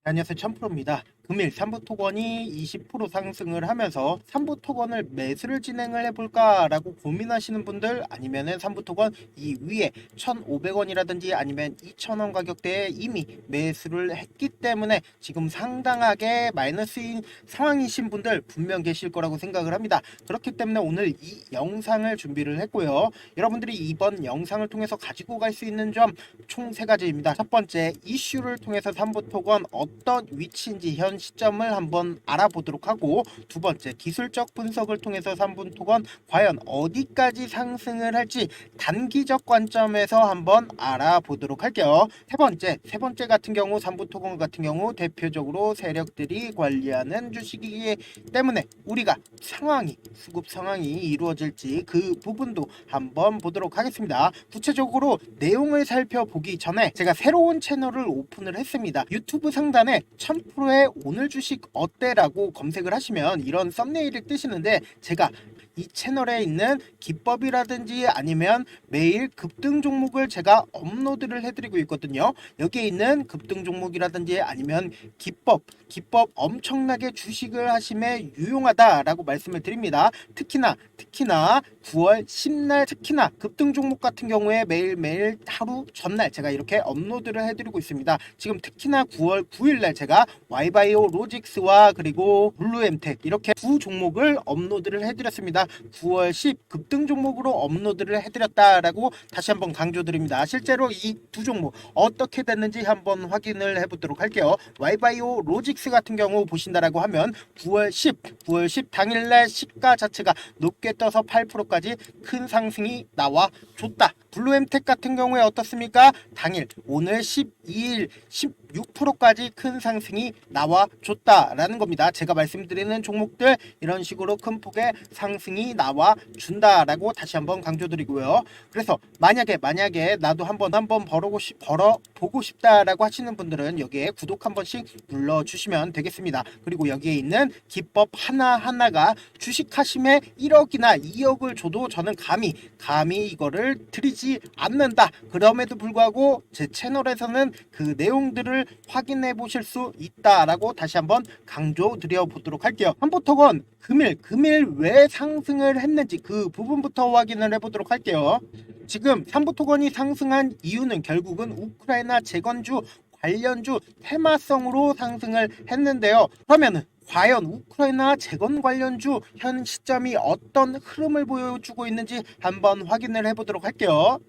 안녕하세요, 천프로입니다. 금일 3부 토건이 20% 상승을 하면서 3부 토건을 매수를 진행을 해볼까라고 고민하시는 분들, 아니면은 3부 토건 이 위에 1,500원이라든지 아니면 2,000원 가격대에 이미 매수를 했기 때문에 지금 상당하게 마이너스인 상황이신 분들 분명 계실 거라고 생각을 합니다. 그렇기 때문에 오늘 이 영상을 준비를 했고요. 여러분들이 이번 영상을 통해서 가지고 갈 수 있는 점 총 3가지입니다. 첫 번째, 이슈를 통해서 3부 토건 어떤 위치인지 현 시점을 한번 알아보도록 하고, 두 번째, 기술적 분석을 통해서 3분 토건 과연 어디까지 상승을 할지 단기적 관점에서 한번 알아보도록 할게요. 세 번째 같은 경우 3분 토건 같은 경우 대표적으로 세력들이 관리하는 주식이기 때문에 우리가 수급 상황이 이루어질지 그 부분도 한번 보도록 하겠습니다. 구체적으로 내용을 살펴보기 전에 제가 새로운 채널을 오픈을 했습니다. 유튜브 상단에 1000%의 오늘 주식 어때라고 검색을 하시면 이런 썸네일이 뜨시는데, 제가 이 채널에 있는 기법이라든지 아니면 매일 급등 종목을 제가 업로드를 해드리고 있거든요. 여기에 있는 급등 종목이라든지 아니면 기법 엄청나게 주식을 하심에 유용하다라고 말씀을 드립니다. 특히나 9월 10날 특히나 급등 종목 같은 경우에 매일매일 하루 전날 제가 이렇게 업로드를 해드리고 있습니다. 지금 특히나 9월 9일날 제가 와이바이오 로직스와 그리고 블루엠텍 이렇게 두 종목을 업로드를 해드렸습니다. 9월 10 급등 종목으로 업로드를 해드렸다라고 다시 한번 강조드립니다. 실제로 이 두 종목 어떻게 됐는지 한번 확인을 해보도록 할게요. 와이바이오 로직스 같은 경우 보신다라고 하면 9월 10 당일날 시가 자체가 높게 떠서 8%까지 큰 상승이 나와줬다. 블루엠텍 같은 경우에 어떻습니까? 당일 오늘 12일 16%까지 큰 상승이 나와줬다라는 겁니다. 제가 말씀드리는 종목들 이런 식으로 큰 폭의 상승이 나와준다라고 다시 한번 강조드리고요. 그래서 만약에 나도 한번 벌어보고 싶다라고 하시는 분들은 여기에 구독 한 번씩 눌러주시면 되겠습니다. 그리고 여기에 있는 기법 하나하나가 주식하심에 1억이나 2억을 줘도 저는 감히 이거를 드리지 않는다. 그럼에도 불구하고 제 채널에서는 그 내용들을 확인해 보실 수 있다라고 다시 한번 강조드려 보도록 할게요. 한보토건 금일 왜 상승을 했는지 그 부분부터 확인을 해보도록 할게요. 지금 삼보토건이 상승한 이유는 결국은 우크라이나 재건주 관련주 테마성으로 상승을 했는데요. 그러면은 과연 우크라이나 재건 관련주 현 시점이 어떤 흐름을 보여주고 있는지 한번 확인을 해보도록 할게요.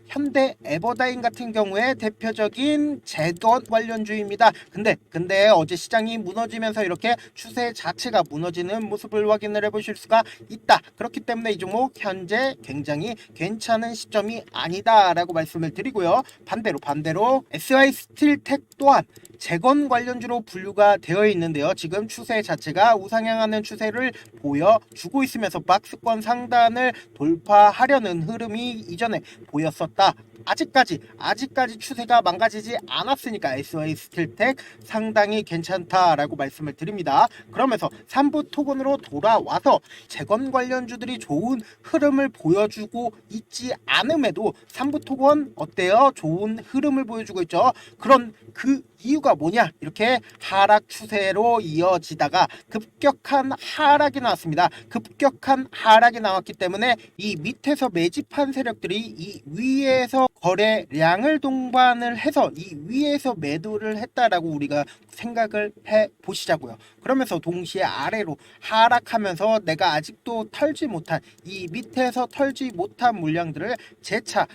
현대 에버다인 같은 경우에 대표적인 재건 관련주입니다. 근데 어제 시장이 무너지면서 이렇게 추세 자체가 무너지는 모습을 확인을 해보실 수가 있다. 그렇기 때문에 이 종목 현재 굉장히 괜찮은 시점이 아니다라고 말씀을 드리고요. 반대로 SY 스틸텍 또한 재건 관련주로 분류가 되어 있는데요. 지금 추세 자체가 우상향하는 추세를 보여주고 있으면서 박스권 상단을 돌파하려는 흐름이 이전에 보였었다. 아직까지 추세가 망가지지 않았으니까 SY 스틸텍 상당히 괜찮다라고 말씀을 드립니다. 그러면서 3부 토건으로 돌아와서 재건 관련주들이 좋은 흐름을 보여주고 있지 않음에도 3부 토건 어때요? 좋은 흐름을 보여주고 있죠. 그런 그 이유가 뭐냐? 이렇게 하락 추세로 이어지다가 급격한 하락이 나왔습니다. 급격한 하락이 나왔기 때문에 이 밑에서 매집한 세력들이 이 위에서 거래량을 동반을 해서 이 위에서 매도를 했다라고 우리가 생각을 해 보시자고요. 그러면서 동시에 아래로 하락하면서 내가 아직도 털지 못한 이 밑에서 털지 못한 물량들을 재차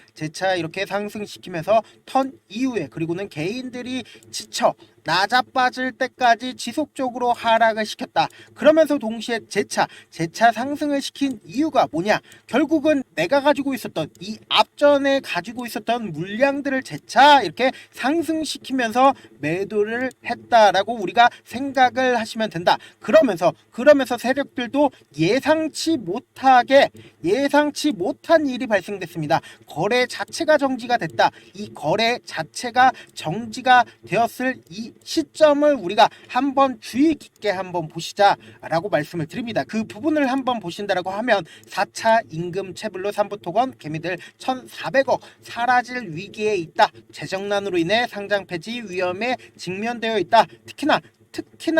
이렇게 상승시키면서 턴 이후에, 그리고는 개인들이 지쳐 낮아빠질 때까지 지속적으로 하락을 시켰다. 그러면서 동시에 재차 상승을 시킨 이유가 뭐냐? 결국은 내가 가지고 있었던 이 앞전에 가지고 있었던 물량들을 재차 이렇게 상승시키면서 매도를 했다라고 우리가 생각을 하시면 된다. 그러면서 세력들도 예상치 못한 일이 발생됐습니다. 거래 자체가 정지가 됐다. 이 거래 자체가 정지가 되었을 이 이 시점을 우리가 한번 주의 깊게 한번 보시자라고 말씀을 드립니다. 그 부분을 한번 보신다라고 하면 4차 임금 체불로 삼부토건 개미들 1,400억 사라질 위기에 있다. 재정난으로 인해 상장 폐지 위험에 직면되어 있다. 특히나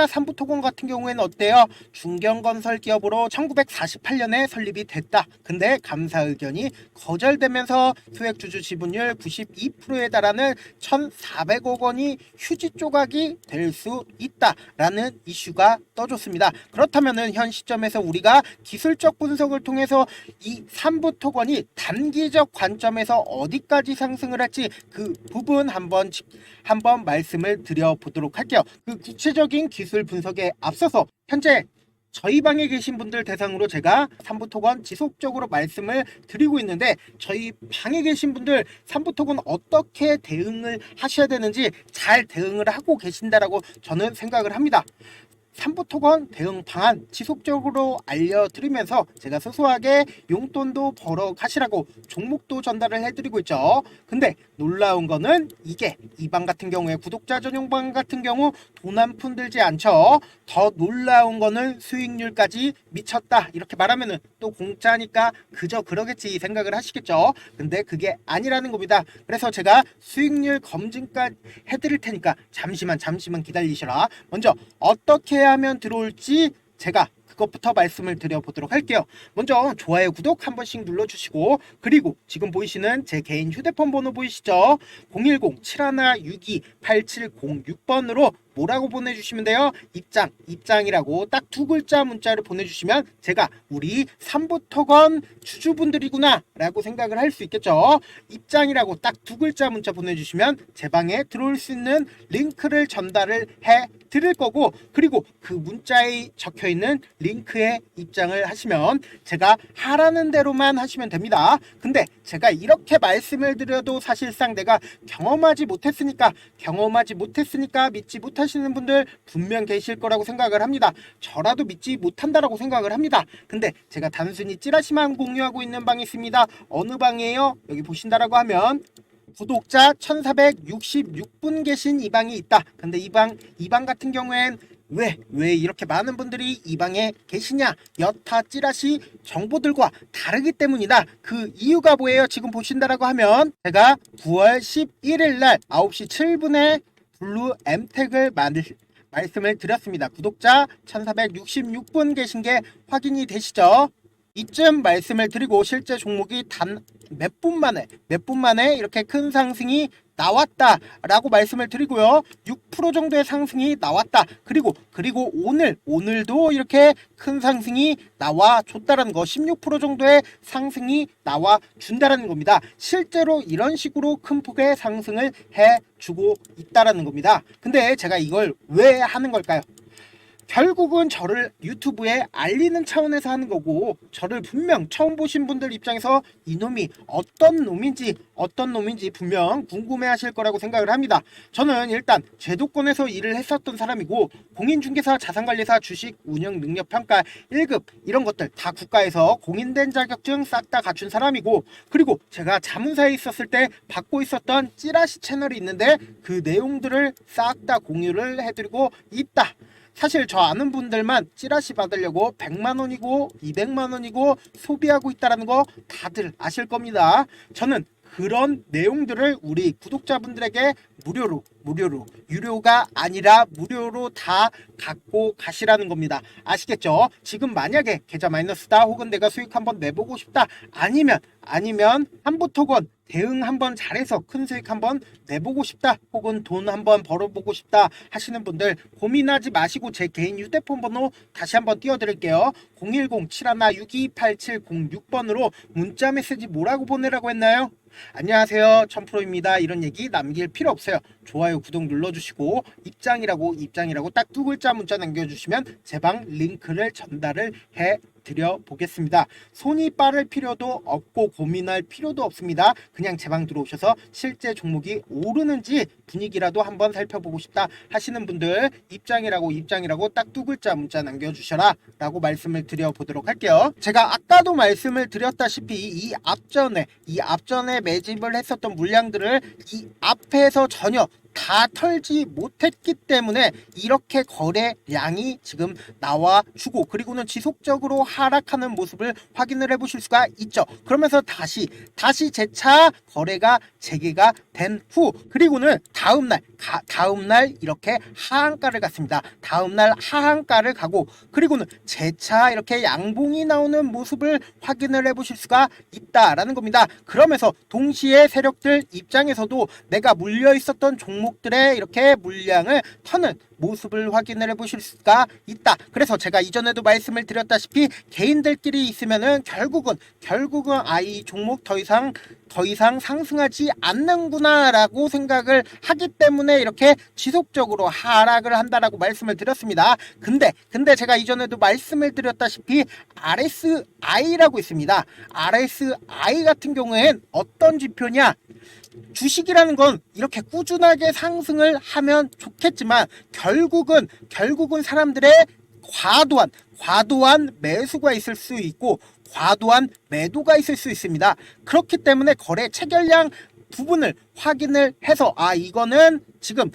삼부토건 같은 경우에는 어때요? 중견건설 기업으로 1948년에 설립이 됐다. 근데 감사 의견이 거절되면서 소액주주 지분율 92%에 달하는 1,400억 원이 휴지 조각이 될 수 있다라는 이슈가 떠졌습니다. 그렇다면은 현 시점에서 우리가 기술적 분석을 통해서 이 삼부토건이 단기적 관점에서 어디까지 상승을 할지 그 부분 한번 말씀을 드려보도록 할게요. 그 구체적인 기술 분석에 앞서서 현재 저희 방에 계신 분들 대상으로 제가 삼부토건 지속적으로 말씀을 드리고 있는데, 저희 방에 계신 분들 삼부토건 어떻게 대응을 하셔야 되는지 잘 대응을 하고 계신다라고 저는 생각을 합니다. 삼부토건 대응 방안 지속적으로 알려드리면서 제가 소소하게 용돈도 벌어 가시라고 종목도 전달을 해드리고 있죠. 근데 놀라운 거는 이게 이 방 같은 경우에 구독자 전용 방 같은 경우 돈 한 푼 들지 않죠. 더 놀라운 거는 수익률까지 미쳤다 이렇게 말하면은 또 공짜니까 그저 그러겠지 생각을 하시겠죠. 근데 그게 아니라는 겁니다. 그래서 제가 수익률 검증까지 해드릴 테니까 잠시만 기다리셔라. 먼저 어떻게 하면 들어올지 제가 그것부터 말씀을 드려보도록 할게요. 먼저 좋아요, 구독 한 번씩 눌러주시고, 그리고 지금 보이시는 제 개인 휴대폰 번호 보이시죠? 010-7162-8706번으로 뭐라고 보내주시면 돼요? 입장이라고 딱 두 글자 문자를 보내주시면 제가 우리 삼부토건 주주분들이구나 라고 생각을 할 수 있겠죠. 입장이라고 딱 두 글자 문자 보내주시면 제 방에 들어올 수 있는 링크를 전달을 해 드릴 거고, 그리고 그 문자에 적혀있는 링크에 입장을 하시면 제가 하라는 대로만 하시면 됩니다. 근데 제가 이렇게 말씀을 드려도 사실상 내가 경험하지 못했으니까 믿지 못하시는 분들 분명 계실 거라고 생각을 합니다. 저라도 믿지 못한다라고 생각을 합니다. 근데 제가 단순히 찌라시만 공유하고 있는 방이 있습니다. 어느 방이에요? 여기 보신다라고 하면 구독자 1466분 계신 이 방이 있다. 근데 이 방 같은 경우엔 왜 이렇게 많은 분들이 이 방에 계시냐? 여타 찌라시 정보들과 다르기 때문이다. 그 이유가 뭐예요? 지금 보신다라고 하면 제가 9월 11일 날 9시 7분에 블루 엠텍을 말씀을 드렸습니다. 구독자 1466분 계신 게 확인이 되시죠? 이쯤 말씀을 드리고 실제 종목이 단 몇 분 만에 이렇게 큰 상승이 나왔다라고 말씀을 드리고요. 6% 정도의 상승이 나왔다. 그리고 오늘도 이렇게 큰 상승이 나와줬다라는 거, 16% 정도의 상승이 나와준다라는 겁니다. 실제로 이런 식으로 큰 폭의 상승을 해주고 있다라는 겁니다. 근데 제가 이걸 왜 하는 걸까요? 결국은 저를 유튜브에 알리는 차원에서 하는 거고, 저를 분명 처음 보신 분들 입장에서 이놈이 어떤 놈인지 분명 궁금해 하실 거라고 생각을 합니다. 저는 일단 제도권에서 일을 했었던 사람이고, 공인중개사, 자산관리사, 주식, 운영 능력평가 1급 이런 것들 다 국가에서 공인된 자격증 싹 다 갖춘 사람이고, 그리고 제가 자문사에 있었을 때 받고 있었던 찌라시 채널이 있는데 그 내용들을 싹 다 공유를 해드리고 있다. 사실 저 아는 분들만 찌라시 받으려고 100만원이고 200만원이고 소비하고 있다는 거 다들 아실 겁니다. 저는 그런 내용들을 우리 구독자분들에게 무료로, 유료가 아니라 무료로 다 갖고 가시라는 겁니다. 아시겠죠? 지금 만약에 계좌 마이너스다, 혹은 내가 수익 한번 내보고 싶다, 아니면 삼부토건 대응 한번 잘해서 큰 수익 한번 내보고 싶다, 혹은 돈 한번 벌어보고 싶다 하시는 분들 고민하지 마시고 제 개인 휴대폰 번호 다시 한번 띄워드릴게요. 010-7162-8706번으로 문자 메시지 뭐라고 보내라고 했나요? 안녕하세요, 천프로입니다. 이런 얘기 남길 필요 없어요. 좋아요, 구독 눌러주시고 입장이라고 딱 두 글자 문자 남겨주시면 제 방 링크를 전달을 해 드려보겠습니다. 손이 빠를 필요도 없고 고민할 필요도 없습니다. 그냥 제 방 들어오셔서 실제 종목이 오르는지 분위기라도 한번 살펴보고 싶다 하시는 분들 입장이라고 딱 두 글자 문자 남겨주셔라 라고 말씀을 드려보도록 할게요. 제가 아까도 말씀을 드렸다시피 이 앞전에 매집을 했었던 물량들을 이 앞에서 전혀 다 털지 못했기 때문에 이렇게 거래량이 지금 나와주고 그리고는 지속적으로 하락하는 모습을 확인을 해보실 수가 있죠. 그러면서 다시 재차 거래가 재개가 된 후 그리고는 다음날 이렇게 하한가를 갔습니다. 다음날 하한가를 가고 그리고는 재차 이렇게 양봉이 나오는 모습을 확인을 해보실 수가 있다라는 겁니다. 그러면서 동시에 세력들 입장에서도 내가 물려 있었던 종목들의 이렇게 물량을 터는 모습을 확인을 해보실 수가 있다. 그래서 제가 이전에도 말씀을 드렸다시피 개인들끼리 있으면은 결국은 이 종목 더 이상 상승하지 않는구나 라고 생각을 하기 때문에 이렇게 지속적으로 하락을 한다라고 말씀을 드렸습니다. 근데 제가 이전에도 말씀을 드렸다시피 RSI라고 있습니다. RSI 같은 경우엔 어떤 지표냐, 주식이라는 건 이렇게 꾸준하게 상승을 하면 좋겠지만 결국은 사람들의 과도한 매수가 있을 수 있고 과도한 매도가 있을 수 있습니다. 그렇기 때문에 거래 체결량 부분을 확인을 해서 이거는 지금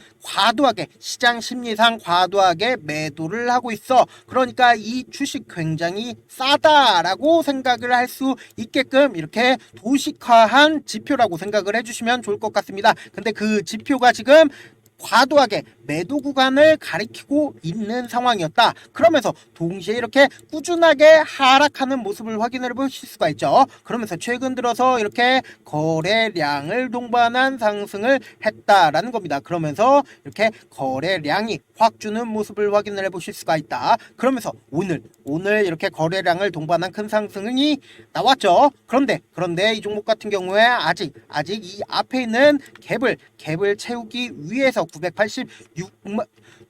시장 심리상 과도하게 매도를 하고 있어. 그러니까 이 주식 굉장히 싸다라고 생각을 할 수 있게끔 이렇게 도식화한 지표라고 생각을 해주시면 좋을 것 같습니다. 근데 그 지표가 지금 과도하게 매도 구간을 가리키고 있는 상황이었다. 그러면서 동시에 이렇게 꾸준하게 하락하는 모습을 확인을 해보실 수가 있죠. 그러면서 최근 들어서 이렇게 거래량을 동반한 상승을 했다라는 겁니다. 그러면서 이렇게 거래량이 확 주는 모습을 확인을 해보실 수가 있다. 그러면서 오늘 이렇게 거래량을 동반한 큰 상승이 나왔죠. 그런데 이 종목 같은 경우에 아직 이 앞에 있는 갭을 채우기 위해서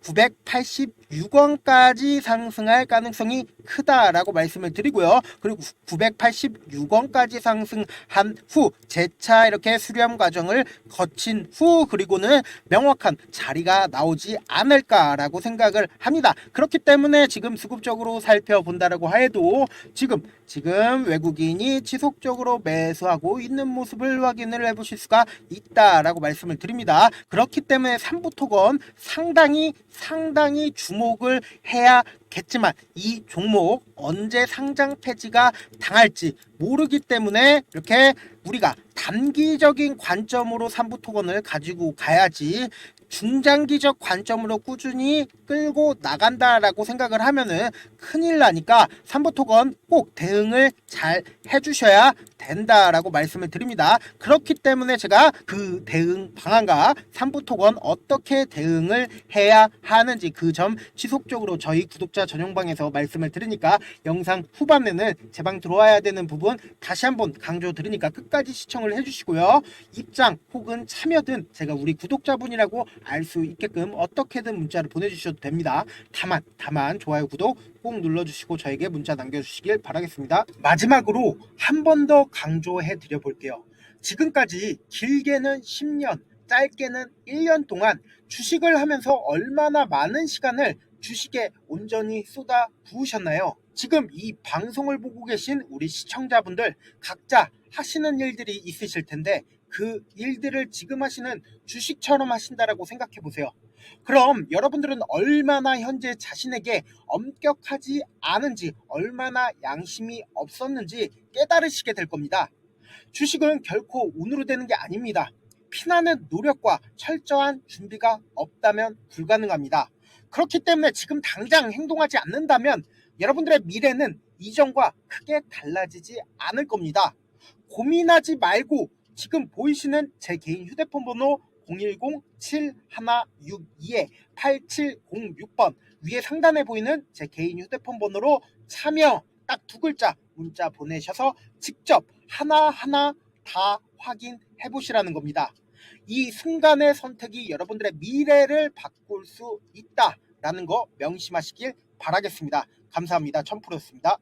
986원까지 상승할 가능성이 크다라고 말씀을 드리고요. 그리고 986원까지 상승한 후 재차 이렇게 수렴 과정을 거친 후 그리고는 명확한 자리가 나오지 않을까라고 생각을 합니다. 그렇기 때문에 지금 수급적으로 살펴본다라고 해도 지금 외국인이 지속적으로 매수하고 있는 모습을 확인을 해보실 수가 있다라고 말씀을 드립니다. 그렇기 때문에 삼부토건 상당히 주목을 해야겠지만 이 종목 언제 상장 폐지가 당할지 모르기 때문에 이렇게 우리가 단기적인 관점으로 삼부토건을 가지고 가야지 중장기적 관점으로 꾸준히 끌고 나간다라고 생각을 하면은 큰일 나니까 삼부토건 꼭 대응을 잘 해주셔야 된다라고 말씀을 드립니다. 그렇기 때문에 제가 그 대응 방안과 삼부토건 어떻게 대응을 해야 하는지 그 점 지속적으로 저희 구독자 전용방에서 말씀을 드리니까 영상 후반에는 제 방 들어와야 되는 부분 다시 한번 강조 드리니까 끝까지 시청을 해주시고요. 입장 혹은 참여든 제가 우리 구독자분이라고 알 수 있게끔 어떻게든 문자를 보내주셔도 됩니다. 다만 좋아요 구독 꼭 눌러주시고 저에게 문자 남겨주시길 바라겠습니다. 마지막으로 한 번 더 강조해 드려 볼게요. 지금까지 길게는 10년 짧게는 1년 동안 주식을 하면서 얼마나 많은 시간을 주식에 온전히 쏟아 부으셨나요? 지금 이 방송을 보고 계신 우리 시청자분들 각자 하시는 일들이 있으실 텐데 그 일들을 지금 하시는 주식처럼 하신다라고 생각해 보세요. 그럼 여러분들은 얼마나 현재 자신에게 엄격하지 않은지, 얼마나 양심이 없었는지 깨달으시게 될 겁니다. 주식은 결코 운으로 되는 게 아닙니다. 피나는 노력과 철저한 준비가 없다면 불가능합니다. 그렇기 때문에 지금 당장 행동하지 않는다면 여러분들의 미래는 이전과 크게 달라지지 않을 겁니다. 고민하지 말고 지금 보이시는 제 개인 휴대폰 번호 010-7162-8706번 위에 상단에 보이는 제 개인 휴대폰 번호로 참여 딱 두 글자 문자 보내셔서 직접 하나하나 다 확인해 보시라는 겁니다. 이 순간의 선택이 여러분들의 미래를 바꿀 수 있다라는 거 명심하시길 바라겠습니다. 감사합니다. 천프로였습니다.